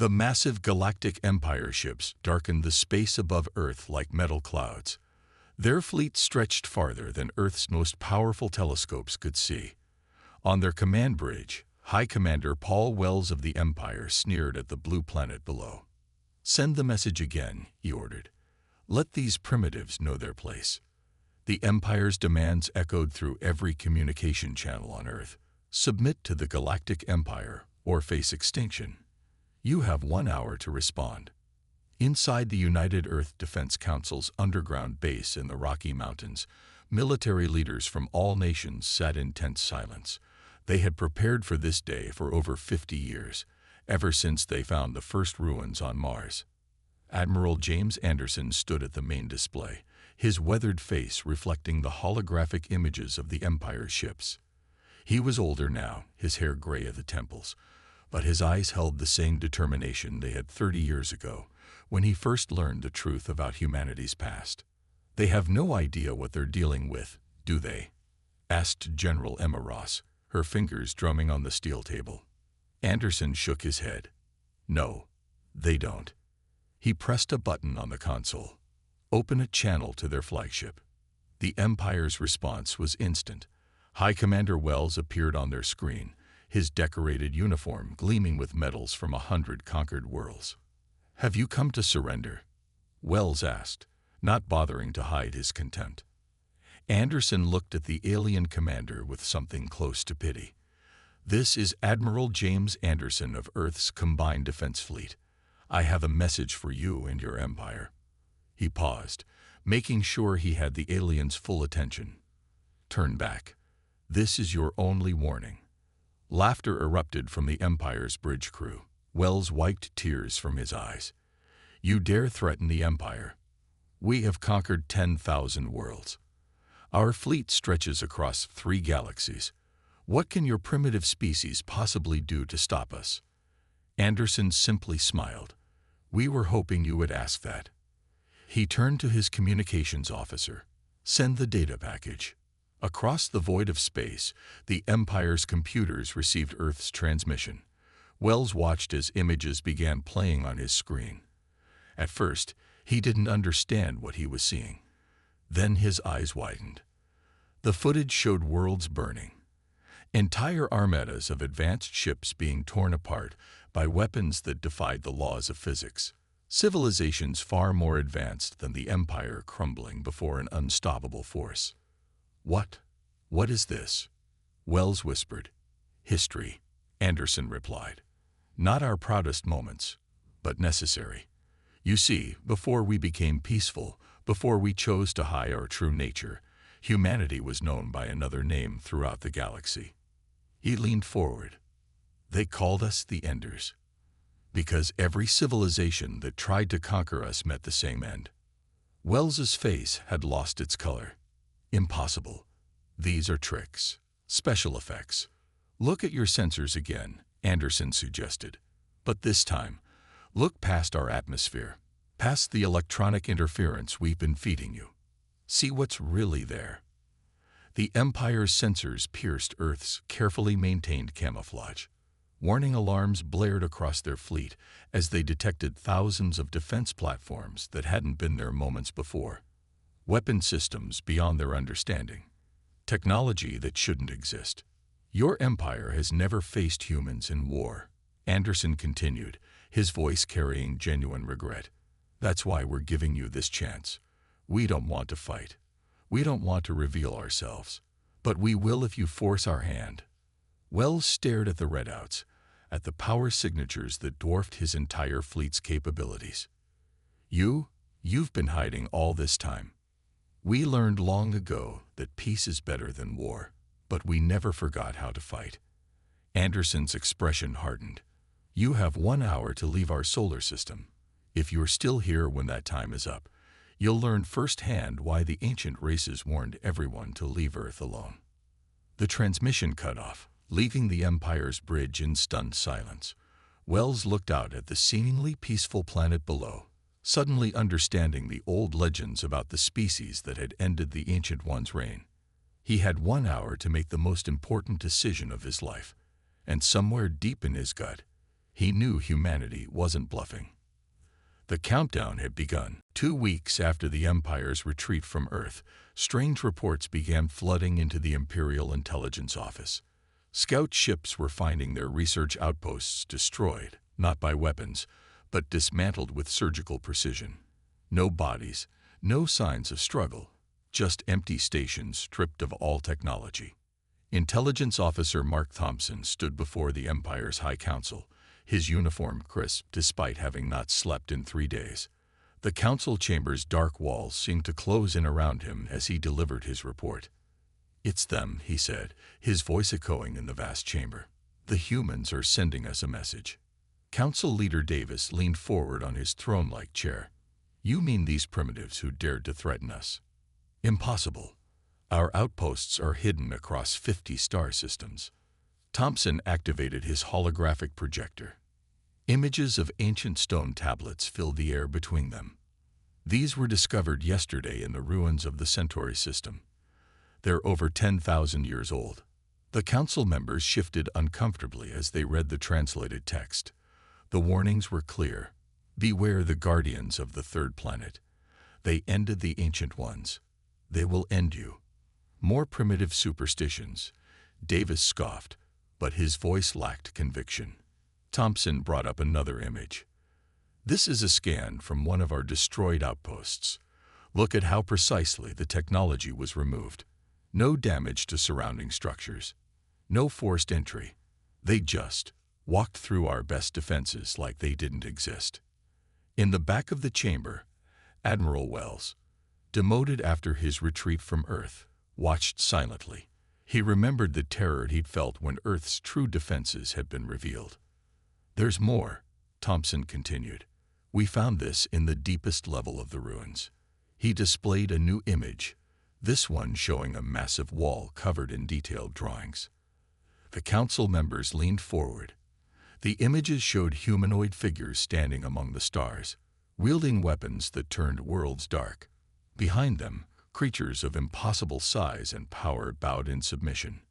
The massive galactic empire ships darkened the space above Earth like metal clouds. Their fleet stretched farther than Earth's most powerful telescopes could see. On their command bridge, High Commander Paul Wells of the Empire sneered at the blue planet below. "Send the message again," he ordered. "Let these primitives know their place." The Empire's demands echoed through every communication channel on Earth. "Submit to the Galactic Empire or face extinction. You have 1 hour to respond." Inside the United Earth Defense Council's underground base in the Rocky Mountains, military leaders from all nations sat in tense silence. They had prepared for this day for over 50 years, ever since they found the first ruins on Mars. Admiral James Anderson stood at the main display, his weathered face reflecting the holographic images of the Empire's ships. He was older now, his hair gray at the temples, but his eyes held the same determination they had 30 years ago, when he first learned the truth about humanity's past. "They have no idea what they're dealing with, do they?" asked General Emma Ross, her fingers drumming on the steel table. Anderson shook his head. "No, they don't." He pressed a button on the console. "Open a channel to their flagship." The Empire's response was instant. High Commander Wells appeared on their screen, his decorated uniform gleaming with medals from 100 conquered worlds. "Have you come to surrender?" Wells asked, not bothering to hide his contempt. Anderson looked at the alien commander with something close to pity. "This is Admiral James Anderson of Earth's Combined Defense Fleet. I have a message for you and your empire." He paused, making sure he had the alien's full attention. "Turn back. This is your only warning." Laughter erupted from the Empire's bridge crew. Wells wiped tears from his eyes. "You dare threaten the Empire? We have conquered 10,000 worlds. Our fleet stretches across 3 galaxies. What can your primitive species possibly do to stop us?" Anderson simply smiled. "We were hoping you would ask that." He turned to his communications officer. "Send the data package." Across the void of space, the Empire's computers received Earth's transmission. Wells watched as images began playing on his screen. At first, he didn't understand what he was seeing. Then his eyes widened. The footage showed worlds burning. Entire armadas of advanced ships being torn apart by weapons that defied the laws of physics. Civilizations far more advanced than the Empire crumbling before an unstoppable force. What is this?" Wells whispered. "History," Anderson replied. "Not our proudest moments, but necessary. You see, before we became peaceful, before we chose to hide our true nature, humanity was known by another name throughout the galaxy." He leaned forward. "They called us the Enders. Because every civilization that tried to conquer us met the same end." Wells's face had lost its color. "Impossible. These are tricks. Special effects. Look at your sensors again," Anderson suggested. "But this time, look past our atmosphere, past the electronic interference we've been feeding you. See what's really there." The Empire's sensors pierced Earth's carefully maintained camouflage. Warning alarms blared across their fleet as they detected thousands of defense platforms that hadn't been there moments before. Weapon systems beyond their understanding. Technology that shouldn't exist. "Your empire has never faced humans in war," Anderson continued, his voice carrying genuine regret. "That's why we're giving you this chance. We don't want to fight. We don't want to reveal ourselves. But we will if you force our hand." Wells stared at the readouts, at the power signatures that dwarfed his entire fleet's capabilities. You've been hiding all this time. We learned long ago that peace is better than war, but we never forgot how to fight." Anderson's expression hardened. "You have 1 hour to leave our solar system. If you're still here when that time is up, you'll learn firsthand why the ancient races warned everyone to leave Earth alone." The transmission cut off, leaving the Empire's bridge in stunned silence. Wells looked out at the seemingly peaceful planet below, suddenly understanding the old legends about the species that had ended the Ancient One's reign. He had 1 hour to make the most important decision of his life, and somewhere deep in his gut, He knew humanity wasn't bluffing. The countdown had begun. 2 weeks after the Empire's retreat from Earth, strange reports began flooding into the Imperial Intelligence Office. Scout ships were finding their research outposts destroyed, not by weapons, but dismantled with surgical precision. No bodies, no signs of struggle, just empty stations stripped of all technology. Intelligence Officer Mark Thompson stood before the Empire's High Council, his uniform crisp despite having not slept in 3 days. The council chamber's dark walls seemed to close in around him as he delivered his report. "It's them," he said, his voice echoing in the vast chamber. "The humans are sending us a message." Council Leader Davis leaned forward on his throne-like chair. "You mean these primitives who dared to threaten us?" "Impossible. Our outposts are hidden across 50 star systems." Thompson activated his holographic projector. Images of ancient stone tablets filled the air between them. These were discovered yesterday in the ruins of the Centauri system. They're over 10,000 years old. The council members shifted uncomfortably as they read the translated text. The warnings were clear. Beware the guardians of the third planet. They ended the ancient ones. They will end you. More primitive superstitions. Davis scoffed, but his voice lacked conviction. Thompson brought up another image. "This is a scan from one of our destroyed outposts. Look at how precisely the technology was removed. No damage to surrounding structures. No forced entry. They just walked through our best defenses like they didn't exist." In the back of the chamber, Admiral Wells, demoted after his retreat from Earth, watched silently. He remembered the terror he'd felt when Earth's true defenses had been revealed. "There's more," Thompson continued. "We found this in the deepest level of the ruins." He displayed a new image, this one showing a massive wall covered in detailed drawings. The council members leaned forward. The images showed humanoid figures standing among the stars, wielding weapons that turned worlds dark. Behind them, creatures of impossible size and power bowed in submission.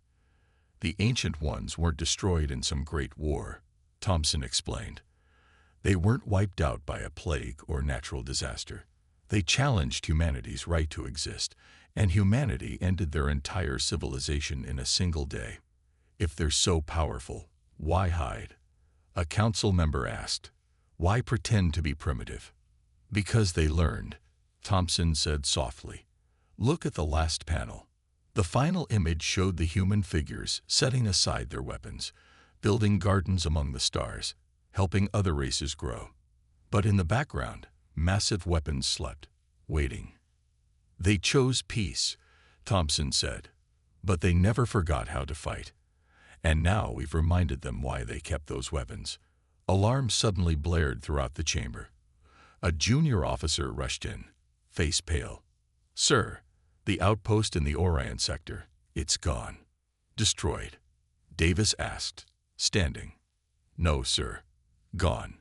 "The Ancient Ones weren't destroyed in some great war," Thompson explained. "They weren't wiped out by a plague or natural disaster. They challenged humanity's right to exist, and humanity ended their entire civilization in a single day. If they're so powerful, why hide?" A council member asked. "Why pretend to be primitive?" "Because they learned," Thompson said softly. "Look at the last panel." The final image showed the human figures setting aside their weapons, building gardens among the stars, helping other races grow. But in the background, massive weapons slept, waiting. "They chose peace," Thompson said, "but they never forgot how to fight. And now we've reminded them why they kept those weapons." Alarms suddenly blared throughout the chamber. A junior officer rushed in, face pale. "Sir, the outpost in the Orion sector, it's gone." "Destroyed?" Davis asked, standing. "No, sir. Gone.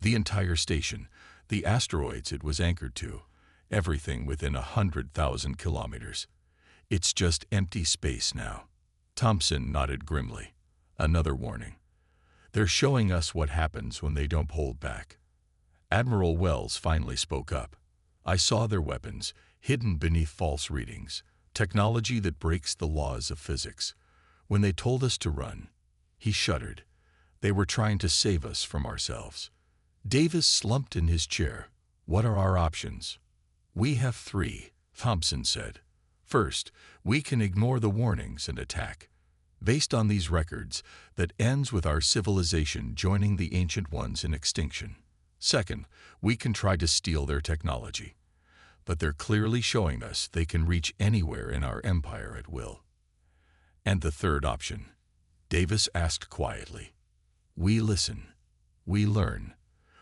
The entire station, the asteroids it was anchored to, everything within 100,000 kilometers. It's just empty space now." Thompson nodded grimly. "Another warning. They're showing us what happens when they don't hold back." Admiral Wells finally spoke up. "I saw their weapons, hidden beneath false readings, technology that breaks the laws of physics. When they told us to run," he shuddered, "they were trying to save us from ourselves." Davis slumped in his chair. "What are our options?" "We have 3, Thompson said. "First, we can ignore the warnings and attack. Based on these records, that ends with our civilization joining the Ancient Ones in extinction. Second, we can try to steal their technology. But they're clearly showing us they can reach anywhere in our empire at will." "And the third option?" Davis asked quietly. "We listen. We learn.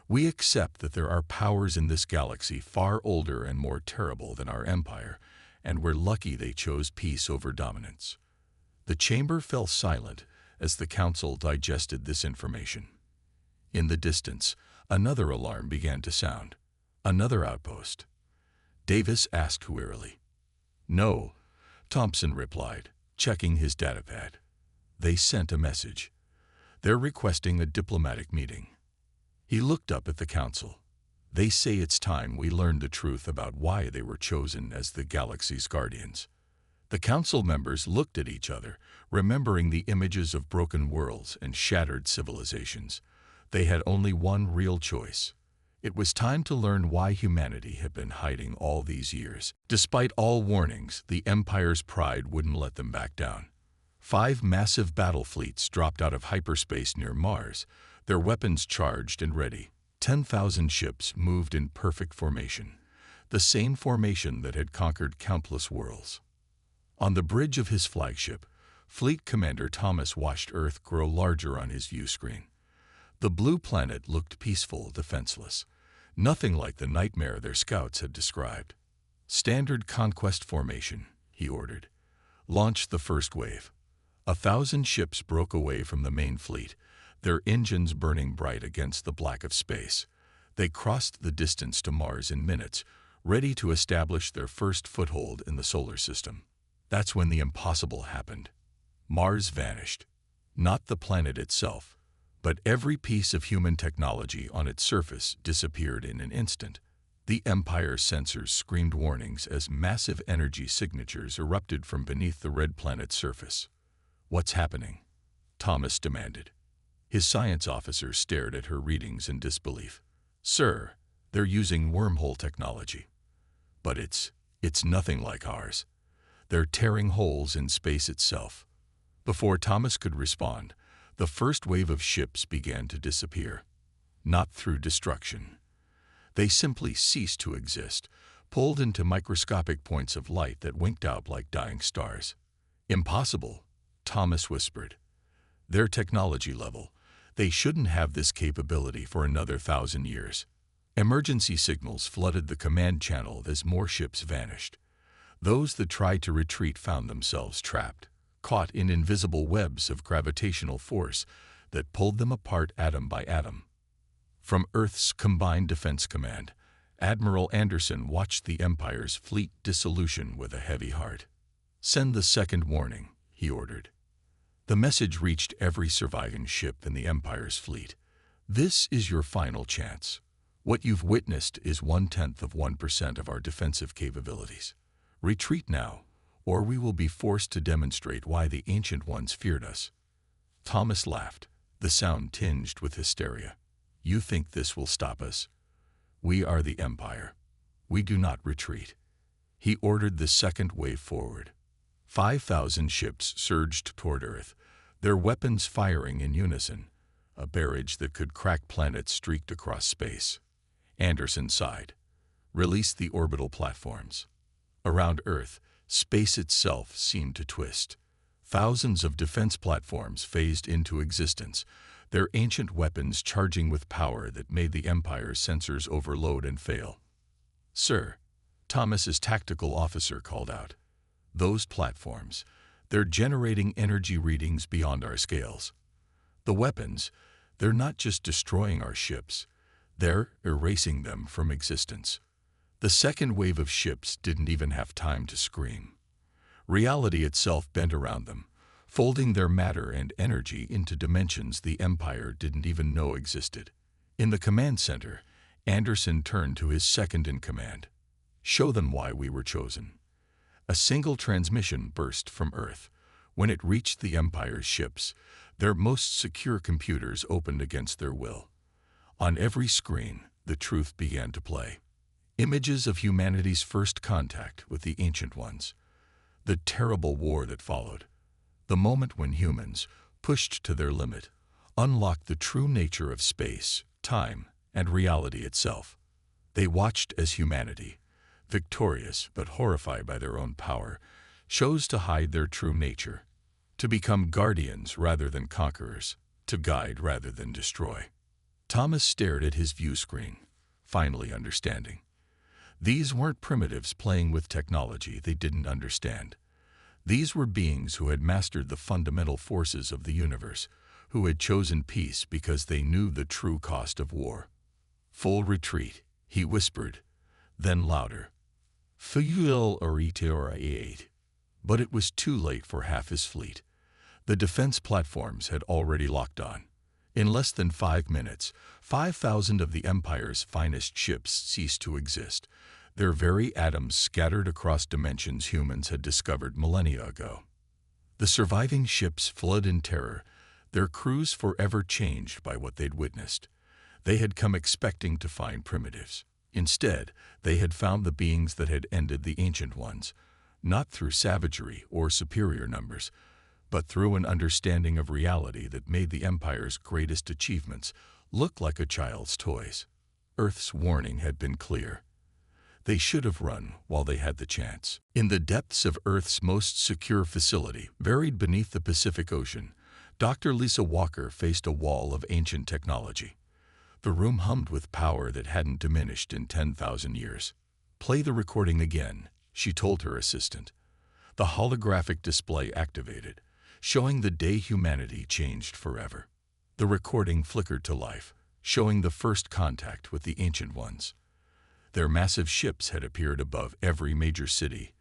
We accept that there are powers in this galaxy far older and more terrible than our empire, and we're lucky they chose peace over dominance." The chamber fell silent as the council digested this information. In the distance, another alarm began to sound. Another outpost. Davis asked wearily. "No," Thompson replied, checking his datapad. "They sent a message. They're requesting a diplomatic meeting. He looked up at the council. They say it's time we learned the truth about why they were chosen as the galaxy's guardians. The council members looked at each other, remembering the images of broken worlds and shattered civilizations. They had only one real choice. It was time to learn why humanity had been hiding all these years. Despite all warnings, the Empire's pride wouldn't let them back down. 5 massive battle fleets dropped out of hyperspace near Mars, their weapons charged and ready. 10,000 ships moved in perfect formation, the same formation that had conquered countless worlds. On the bridge of his flagship, Fleet Commander Thomas watched Earth grow larger on his view screen. The blue planet looked peaceful, defenseless, nothing like the nightmare their scouts had described. "Standard conquest formation," he ordered. "Launch the first wave." 1,000 ships broke away from the main fleet, their engines burning bright against the black of space. They crossed the distance to Mars in minutes, ready to establish their first foothold in the solar system. That's when the impossible happened. Mars vanished. Not the planet itself, but every piece of human technology on its surface disappeared in an instant. The Empire's sensors screamed warnings as massive energy signatures erupted from beneath the red planet's surface. "What's happening?" Thomas demanded. His science officer stared at her readings in disbelief. "Sir, they're using wormhole technology. But it's nothing like ours. They're tearing holes in space itself." Before Thomas could respond, the first wave of ships began to disappear. Not through destruction. They simply ceased to exist, pulled into microscopic points of light that winked out like dying stars. "Impossible," Thomas whispered. "Their technology level. They shouldn't have this capability for another 1,000 years." Emergency signals flooded the command channel as more ships vanished. Those that tried to retreat found themselves trapped, caught in invisible webs of gravitational force that pulled them apart atom by atom. From Earth's Combined Defense Command, Admiral Anderson watched the Empire's fleet dissolution with a heavy heart. "Send the second warning," he ordered. The message reached every surviving ship in the Empire's fleet. "This is your final chance. What you've witnessed is 0.1% of our defensive capabilities. Retreat now, or we will be forced to demonstrate why the Ancient Ones feared us." Thomas laughed, the sound tinged with hysteria. "You think this will stop us? We are the Empire. We do not retreat." He ordered the second wave forward. 5,000 ships surged toward Earth, their weapons firing in unison, a barrage that could crack planets streaked across space. Anderson sighed. "Release the orbital platforms." Around Earth, space itself seemed to twist. Thousands of defense platforms phased into existence, their ancient weapons charging with power that made the Empire's sensors overload and fail. "Sir," Thomas's tactical officer called out, "those platforms, they're generating energy readings beyond our scales. The weapons, they're not just destroying our ships, they're erasing them from existence." The second wave of ships didn't even have time to scream. Reality itself bent around them, folding their matter and energy into dimensions the Empire didn't even know existed. In the command center, Anderson turned to his second-in-command. "Show them why we were chosen." A single transmission burst from Earth. When it reached the Empire's ships, their most secure computers opened against their will. On every screen, the truth began to play. Images of humanity's first contact with the Ancient Ones. The terrible war that followed. The moment when humans, pushed to their limit, unlocked the true nature of space, time, and reality itself. They watched as humanity, victorious but horrified by their own power, chose to hide their true nature, to become guardians rather than conquerors, to guide rather than destroy. Thomas stared at his view screen, finally understanding. These weren't primitives playing with technology they didn't understand. These were beings who had mastered the fundamental forces of the universe, who had chosen peace because they knew the true cost of war. "Full retreat," he whispered, then louder. "Fuel aid." But it was too late for half his fleet. The defense platforms had already locked on. In less than 5 minutes, 5,000 of the Empire's finest ships ceased to exist, their very atoms scattered across dimensions humans had discovered millennia ago. The surviving ships fled in terror, their crews forever changed by what they'd witnessed. They had come expecting to find primitives. Instead, they had found the beings that had ended the Ancient Ones, not through savagery or superior numbers, but through an understanding of reality that made the Empire's greatest achievements look like a child's toys. Earth's warning had been clear. They should have run while they had the chance. In the depths of Earth's most secure facility, buried beneath the Pacific Ocean, Dr. Lisa Walker faced a wall of ancient technology. The room hummed with power that hadn't diminished in 10,000 years. "Play the recording again," she told her assistant. The holographic display activated, showing the day humanity changed forever. The recording flickered to life, showing the first contact with the Ancient Ones. Their massive ships had appeared above every major city,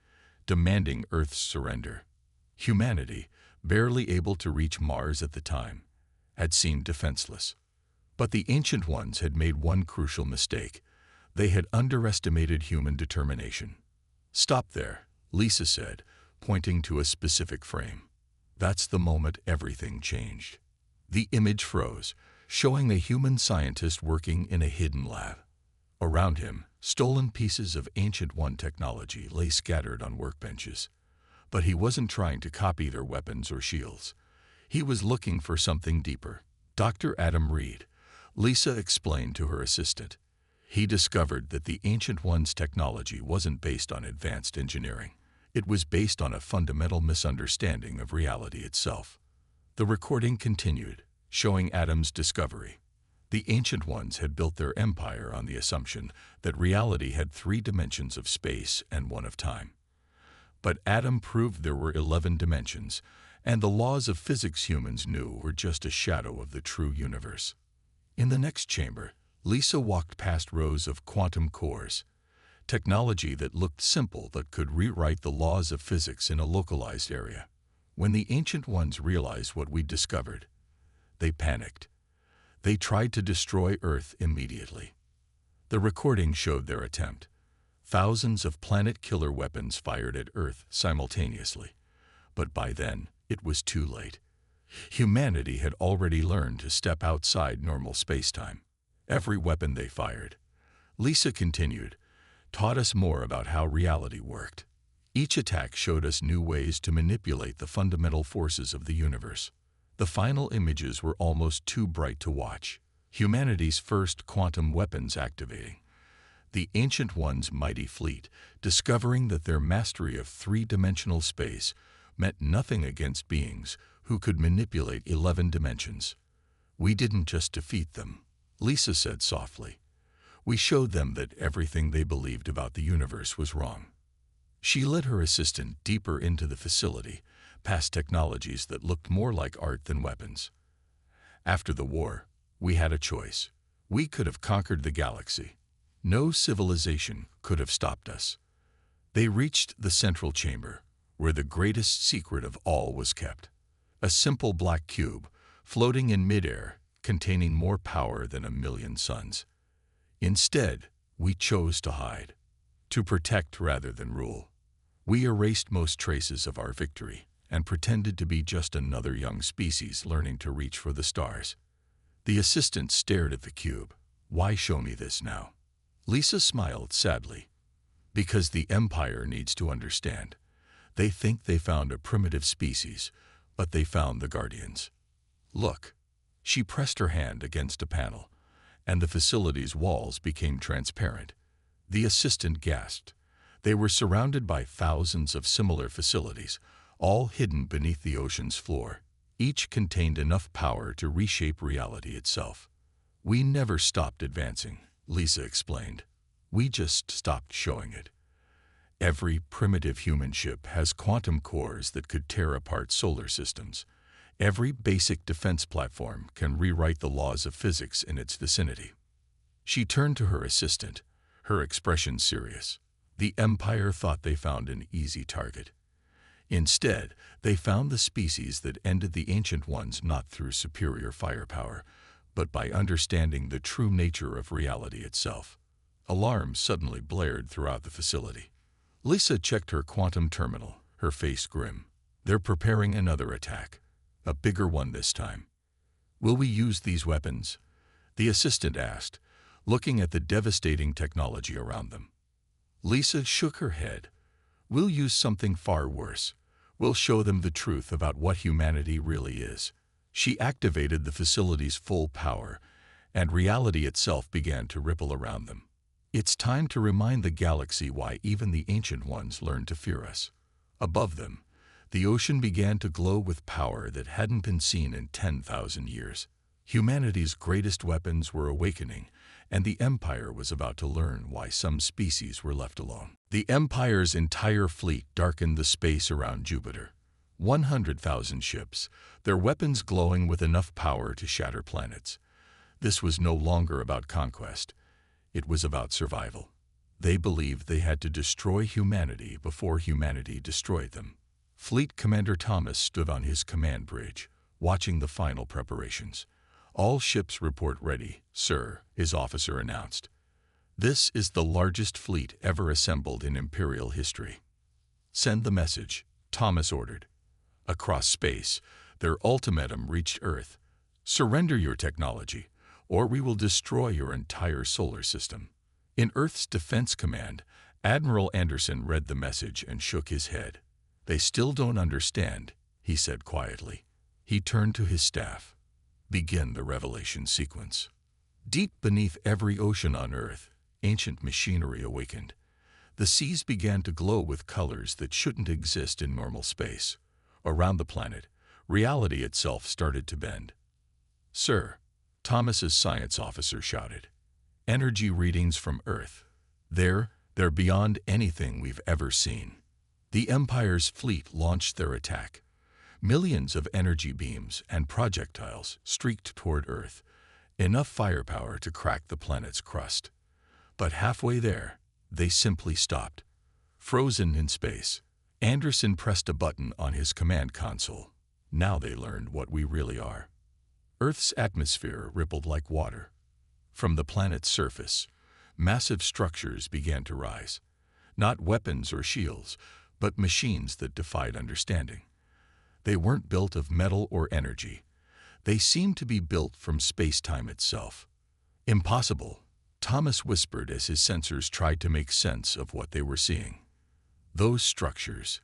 demanding Earth's surrender. Humanity, barely able to reach Mars at the time, had seemed defenseless. But the Ancient Ones had made one crucial mistake. They had underestimated human determination. "Stop there," Lisa said, pointing to a specific frame. That's the moment everything changed. The image froze, showing a human scientist working in a hidden lab. Around him, stolen pieces of Ancient One technology lay scattered on workbenches. But he wasn't trying to copy their weapons or shields. He was looking for something deeper. Dr. Adam Reed, Lisa explained to her assistant. He discovered that the Ancient One's technology wasn't based on advanced engineering. It was based on a fundamental misunderstanding of reality itself. The recording continued, showing Adam's discovery. The Ancient Ones had built their empire on the assumption that reality had 3 dimensions of space and 1 of time. But Adam proved there were 11 dimensions, and the laws of physics humans knew were just a shadow of the true universe. In the next chamber, Lisa walked past rows of quantum cores, technology that looked simple but could rewrite the laws of physics in a localized area. When the Ancient Ones realized what we'd discovered, they panicked. They tried to destroy Earth immediately. The recording showed their attempt. Thousands of planet-killer weapons fired at Earth simultaneously. But by then, it was too late. Humanity had already learned to step outside normal space-time. Every weapon they fired, Lisa continued, taught us more about how reality worked. Each attack showed us new ways to manipulate the fundamental forces of the universe. The final images were almost too bright to watch. Humanity's first quantum weapons activating. The Ancient One's mighty fleet, discovering that their mastery of 3-dimensional space meant nothing against beings who could manipulate 11 dimensions. "We didn't just defeat them," Lisa said softly. "We showed them that everything they believed about the universe was wrong." She led her assistant deeper into the facility, past technologies that looked more like art than weapons. "After the war, we had a choice. We could have conquered the galaxy. No civilization could have stopped us." They reached the central chamber, where the greatest secret of all was kept. A simple black cube, floating in midair, containing more power than 1,000,000 suns. Instead, we chose to hide, to protect rather than rule. We erased most traces of our victory and pretended to be just another young species learning to reach for the stars. The assistant stared at the cube. "Why show me this now?" Lisa smiled sadly. "Because the Empire needs to understand. They think they found a primitive species, but they found the Guardians. Look." She pressed her hand against a panel, and the facility's walls became transparent. The assistant gasped. They were surrounded by thousands of similar facilities, all hidden beneath the ocean's floor. Each contained enough power to reshape reality itself. "We never stopped advancing," Lisa explained. "We just stopped showing it. Every primitive human ship has quantum cores that could tear apart solar systems. Every basic defense platform can rewrite the laws of physics in its vicinity." She turned to her assistant, her expression serious. The Empire thought they found an easy target. Instead, they found the species that ended the Ancient Ones not through superior firepower, but by understanding the true nature of reality itself. Alarms suddenly blared throughout the facility. Lisa checked her quantum terminal, her face grim. They're preparing another attack, a bigger one this time. Will we use these weapons? The assistant asked, looking at the devastating technology around them. Lisa shook her head. We'll use something far worse. We'll show them the truth about what humanity really is. She activated the facility's full power, and reality itself began to ripple around them. It's time to remind the galaxy why even the ancient ones learned to fear us. Above them, the ocean began to glow with power that hadn't been seen in 10,000 years. Humanity's greatest weapons were awakening, and the Empire was about to learn why some species were left alone. The Empire's entire fleet darkened the space around Jupiter. 100,000 ships, their weapons glowing with enough power to shatter planets. This was no longer about conquest. It was about survival. They believed they had to destroy humanity before humanity destroyed them. Fleet Commander Thomas stood on his command bridge, watching the final preparations. All ships report ready, sir, his officer announced. This is the largest fleet ever assembled in Imperial history. Send the message, Thomas ordered. Across space, their ultimatum reached Earth. Surrender your technology, or we will destroy your entire solar system. In Earth's Defense Command, Admiral Anderson read the message and shook his head. They still don't understand, he said quietly. He turned to his staff. Begin the revelation sequence. Deep beneath every ocean on Earth, ancient machinery awakened. The seas began to glow with colors that shouldn't exist in normal space. Around the planet, reality itself started to bend. Sir, Thomas's science officer shouted. Energy readings from Earth. They're beyond anything we've ever seen. The Empire's fleet launched their attack. Millions of energy beams and projectiles streaked toward Earth, enough firepower to crack the planet's crust. But halfway there, they simply stopped. Frozen in space, Anderson pressed a button on his command console. Now they learned what we really are. Earth's atmosphere rippled like water. From the planet's surface, massive structures began to rise. Not weapons or shields, but machines that defied understanding. They weren't built of metal or energy. They seemed to be built from space-time itself. Impossible, Thomas whispered as his sensors tried to make sense of what they were seeing. Those structures,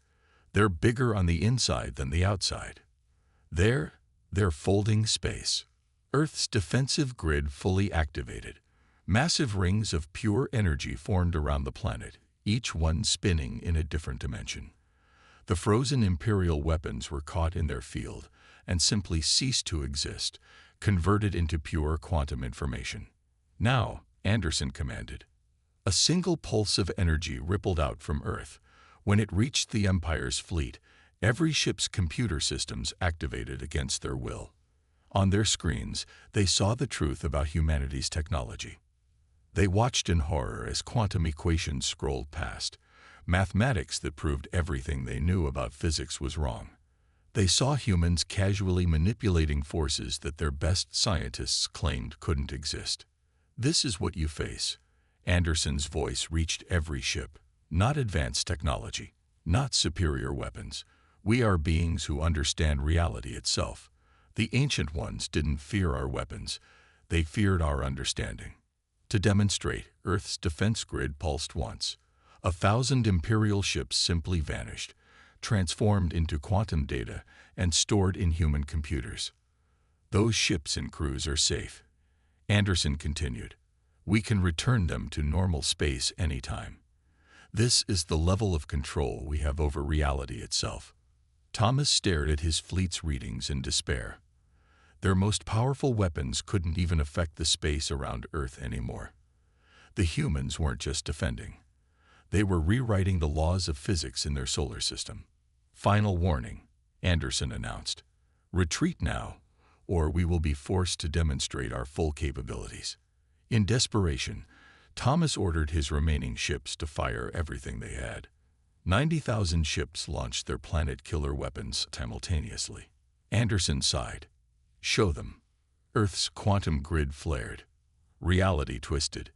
they're bigger on the inside than the outside. They're folding space. Earth's defensive grid fully activated. Massive rings of pure energy formed around the planet, each one spinning in a different dimension. The frozen Imperial weapons were caught in their field and simply ceased to exist, converted into pure quantum information. Now, Anderson commanded. A single pulse of energy rippled out from Earth. When it reached the Empire's fleet, every ship's computer systems activated against their will. On their screens, they saw the truth about humanity's technology. They watched in horror as quantum equations scrolled past, mathematics that proved everything they knew about physics was wrong. They saw humans casually manipulating forces that their best scientists claimed couldn't exist. This is what you face. Anderson's voice reached every ship. Not advanced technology, not superior weapons. We are beings who understand reality itself. The ancient ones didn't fear our weapons. They feared our understanding. To demonstrate, Earth's defense grid pulsed once. 1,000 Imperial ships simply vanished, transformed into quantum data and stored in human computers. Those ships and crews are safe. Anderson continued. We can return them to normal space anytime. This is the level of control we have over reality itself. Thomas stared at his fleet's readings in despair. Their most powerful weapons couldn't even affect the space around Earth anymore. The humans weren't just defending. They were rewriting the laws of physics in their solar system. Final warning, Anderson announced. Retreat now, or we will be forced to demonstrate our full capabilities. In desperation, Thomas ordered his remaining ships to fire everything they had. 90,000 ships launched their planet-killer weapons simultaneously. Anderson sighed. Show them. Earth's quantum grid flared. Reality twisted.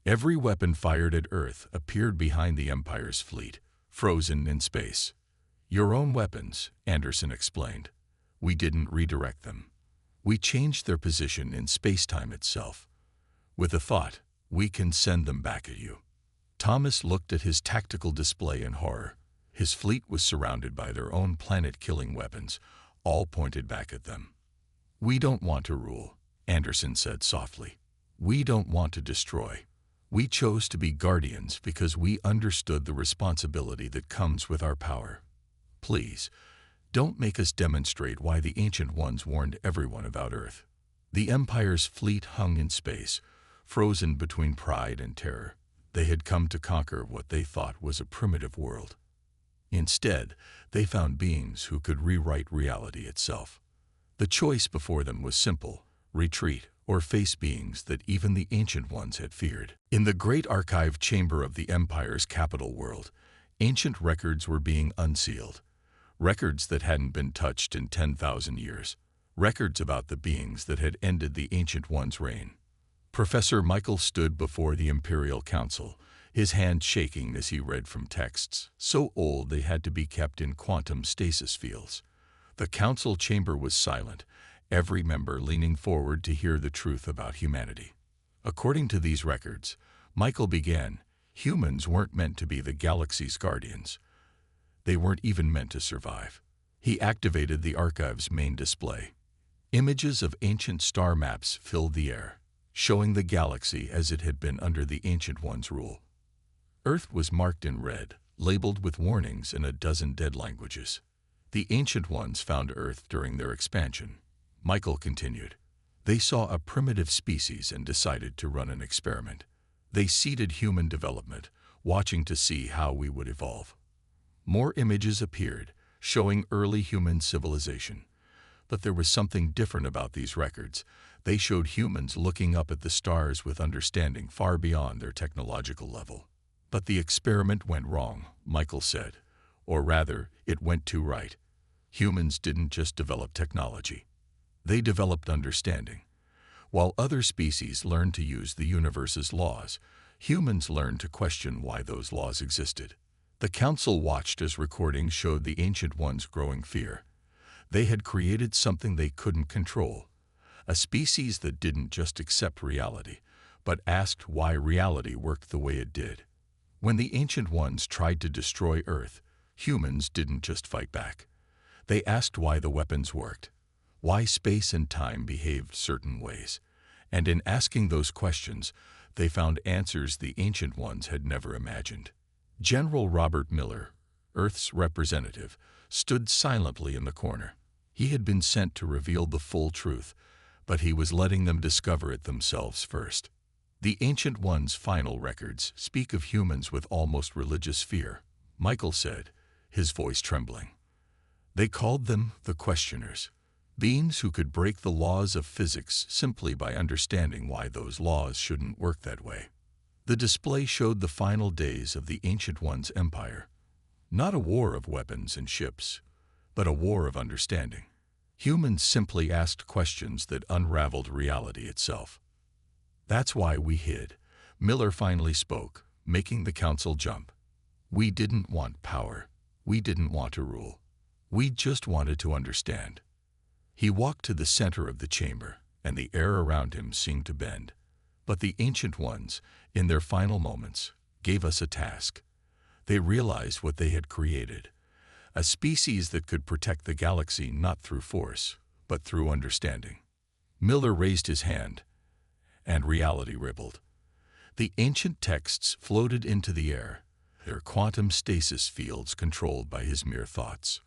Every weapon fired at Earth appeared behind the Empire's fleet, frozen in space. Your own weapons, Anderson explained. We didn't redirect them. We changed their position in space-time itself. With a thought, we can send them back at you. Thomas looked at his tactical display in horror. His fleet was surrounded by their own planet-killing weapons, all pointed back at them. We don't want to rule, Anderson said softly. We don't want to destroy. We chose to be guardians because we understood the responsibility that comes with our power. Please, don't make us demonstrate why the Ancient Ones warned everyone about Earth. The Empire's fleet hung in space, frozen between pride and terror. They had come to conquer what they thought was a primitive world. Instead, they found beings who could rewrite reality itself. The choice before them was simple: retreat or face beings that even the Ancient Ones had feared. In the great archive chamber of the Empire's capital world, ancient records were being unsealed. Records that hadn't been touched in 10,000 years. Records about the beings that had ended the Ancient One's reign. Professor Michael stood before the Imperial Council, his hand shaking as he read from texts so old they had to be kept in quantum stasis fields. The council chamber was silent, every member leaning forward to hear the truth about humanity. According to these records, Michael began, humans weren't meant to be the galaxy's guardians. They weren't even meant to survive. He activated the archive's main display. Images of ancient star maps filled the air, showing the galaxy as it had been under the Ancient One's rule. Earth was marked in red, labeled with warnings in a dozen dead languages. The Ancient Ones found Earth during their expansion. Michael continued. They saw a primitive species and decided to run an experiment. They seeded human development, watching to see how we would evolve. More images appeared, showing early human civilization. But there was something different about these records. They showed humans looking up at the stars with understanding far beyond their technological level. But the experiment went wrong, Michael said. Or rather, it went too right. Humans didn't just develop technology. They developed understanding. While other species learned to use the universe's laws, humans learned to question why those laws existed. The council watched as recordings showed the Ancient Ones' growing fear. They had created something they couldn't control, a species that didn't just accept reality, but asked why reality worked the way it did. When the Ancient Ones tried to destroy Earth, humans didn't just fight back. They asked why the weapons worked, why space and time behaved certain ways, and in asking those questions, they found answers the Ancient Ones had never imagined. General Robert Miller, Earth's representative, stood silently in the corner. He had been sent to reveal the full truth, but he was letting them discover it themselves first. The Ancient Ones' final records speak of humans with almost religious fear, Michael said, his voice trembling. They called them the Questioners, beings who could break the laws of physics simply by understanding why those laws shouldn't work that way. The display showed the final days of the Ancient One's empire. Not a war of weapons and ships, but a war of understanding. Humans simply asked questions that unraveled reality itself. That's why we hid. Miller finally spoke, making the council jump. We didn't want power. We didn't want to rule. We just wanted to understand. He walked to the center of the chamber, and the air around him seemed to bend. But the Ancient Ones, in their final moments, gave us a task. They realized what they had created, a species that could protect the galaxy not through force, but through understanding. Miller raised his hand, and reality rippled. The ancient texts floated into the air, their quantum stasis fields controlled by his mere thoughts.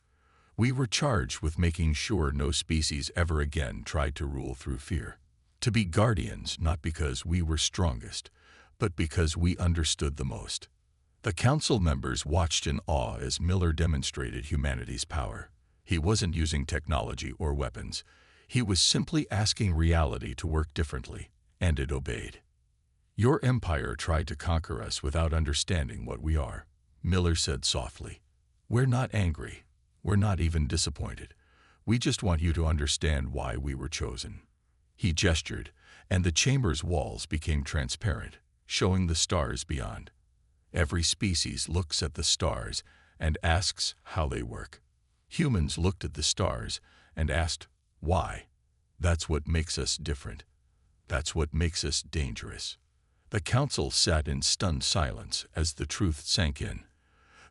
We were charged with making sure no species ever again tried to rule through fear. To be guardians not because we were strongest, but because we understood the most. The council members watched in awe as Miller demonstrated humanity's power. He wasn't using technology or weapons. He was simply asking reality to work differently, and it obeyed. Your empire tried to conquer us without understanding what we are, Miller said softly. We're not angry. We're not even disappointed. We just want you to understand why we were chosen. He gestured, and the chamber's walls became transparent, showing the stars beyond. Every species looks at the stars and asks how they work. Humans looked at the stars and asked, why? That's what makes us different. That's what makes us dangerous. The council sat in stunned silence as the truth sank in.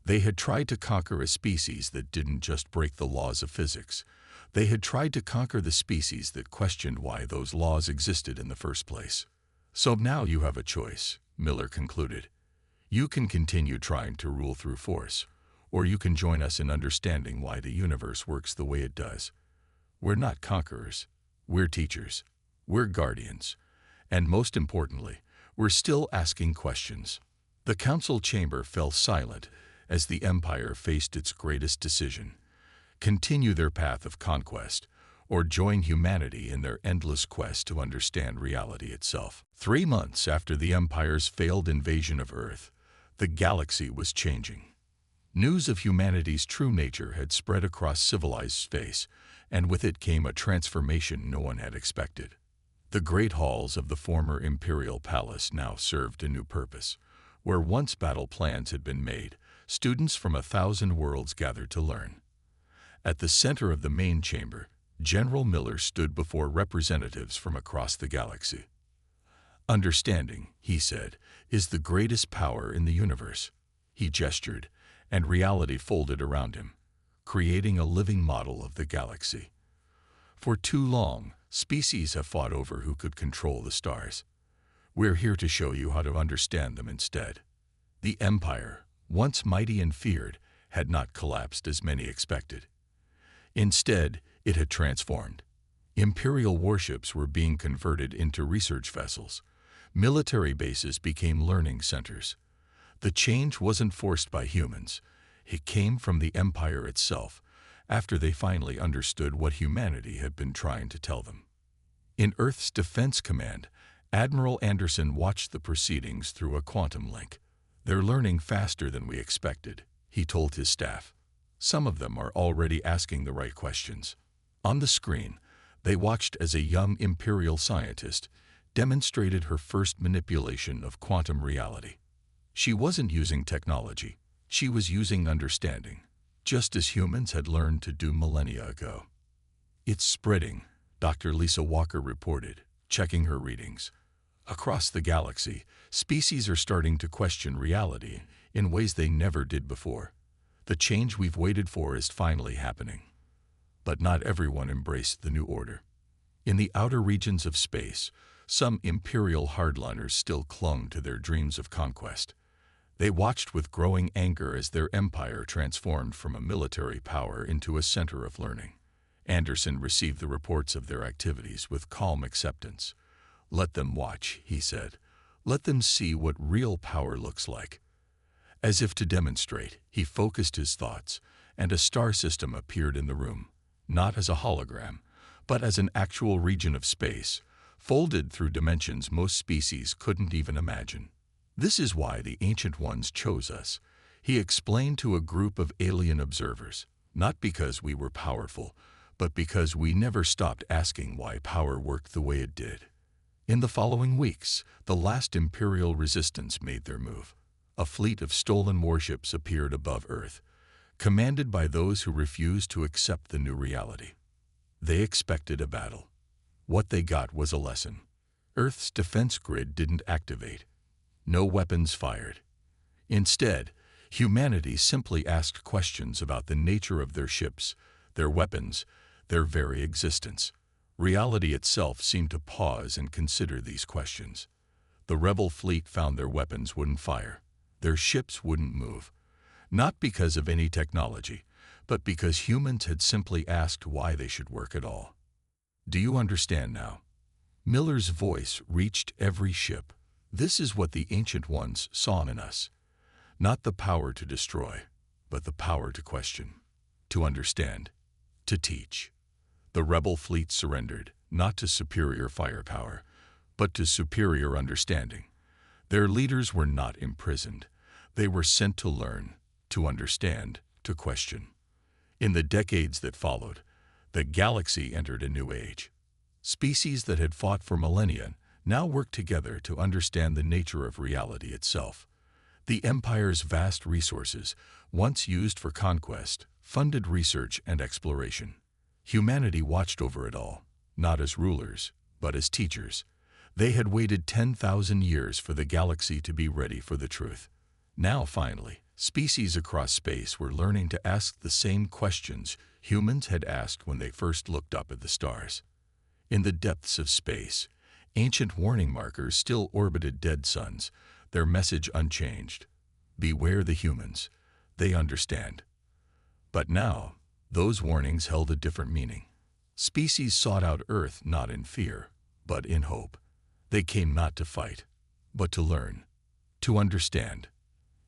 They had tried to conquer a species that didn't just break the laws of physics. They had tried to conquer the species that questioned why those laws existed in the first place. So now you have a choice, Miller concluded. You can continue trying to rule through force, or you can join us in understanding why the universe works the way it does. We're not conquerors. We're teachers. We're guardians. And most importantly, we're still asking questions. The council chamber fell silent as the Empire faced its greatest decision: continue their path of conquest, or join humanity in their endless quest to understand reality itself. 3 months after the Empire's failed invasion of Earth, the galaxy was changing. News of humanity's true nature had spread across civilized space, and with it came a transformation no one had expected. The great halls of the former Imperial Palace now served a new purpose. Where once battle plans had been made, students from 1,000 worlds gathered to learn. At the center of the main chamber, General Miller stood before representatives from across the galaxy. Understanding, he said, is the greatest power in the universe. He gestured, and reality folded around him, creating a living model of the galaxy. For too long, species have fought over who could control the stars. We're here to show you how to understand them instead. The Empire, once mighty and feared, had not collapsed as many expected. Instead, it had transformed. Imperial warships were being converted into research vessels. Military bases became learning centers. The change wasn't forced by humans. It came from the Empire itself, after they finally understood what humanity had been trying to tell them. In Earth's Defense Command, Admiral Anderson watched the proceedings through a quantum link. They're learning faster than we expected, he told his staff. Some of them are already asking the right questions. On the screen, they watched as a young Imperial scientist demonstrated her first manipulation of quantum reality. She wasn't using technology. She was using understanding, just as humans had learned to do millennia ago. It's spreading, Dr. Lisa Walker reported, checking her readings. Across the galaxy, species are starting to question reality in ways they never did before. The change we've waited for is finally happening. But not everyone embraced the new order. In the outer regions of space, some Imperial hardliners still clung to their dreams of conquest. They watched with growing anger as their empire transformed from a military power into a center of learning. Anderson received the reports of their activities with calm acceptance. Let them watch, he said. Let them see what real power looks like. As if to demonstrate, he focused his thoughts, and a star system appeared in the room, not as a hologram, but as an actual region of space, folded through dimensions most species couldn't even imagine. This is why the Ancient Ones chose us, he explained to a group of alien observers, not because we were powerful, but because we never stopped asking why power worked the way it did. In the following weeks, the last Imperial resistance made their move. A fleet of stolen warships appeared above Earth, commanded by those who refused to accept the new reality. They expected a battle. What they got was a lesson. Earth's defense grid didn't activate. No weapons fired. Instead, humanity simply asked questions about the nature of their ships, their weapons, their very existence. Reality itself seemed to pause and consider these questions. The rebel fleet found their weapons wouldn't fire. Their ships wouldn't move. Not because of any technology, but because humans had simply asked why they should work at all. Do you understand now? Miller's voice reached every ship. This is what the Ancient Ones saw in us. Not the power to destroy, but the power to question, to understand, to teach. The rebel fleet surrendered, not to superior firepower, but to superior understanding. Their leaders were not imprisoned. They were sent to learn, to understand, to question. In the decades that followed, the galaxy entered a new age. Species that had fought for millennia now worked together to understand the nature of reality itself. The Empire's vast resources, once used for conquest, funded research and exploration. Humanity watched over it all, not as rulers, but as teachers. They had waited 10,000 years for the galaxy to be ready for the truth. Now, finally, species across space were learning to ask the same questions humans had asked when they first looked up at the stars. In the depths of space, ancient warning markers still orbited dead suns, their message unchanged. Beware the humans. They understand. But now, those warnings held a different meaning. Species sought out Earth not in fear, but in hope. They came not to fight, but to learn, to understand.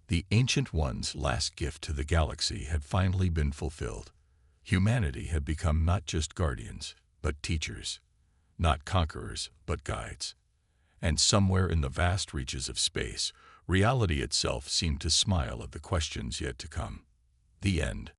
The Ancient One's last gift to the galaxy had finally been fulfilled. Humanity had become not just guardians, but teachers. Not conquerors, but guides. And somewhere in the vast reaches of space, reality itself seemed to smile at the questions yet to come. The end.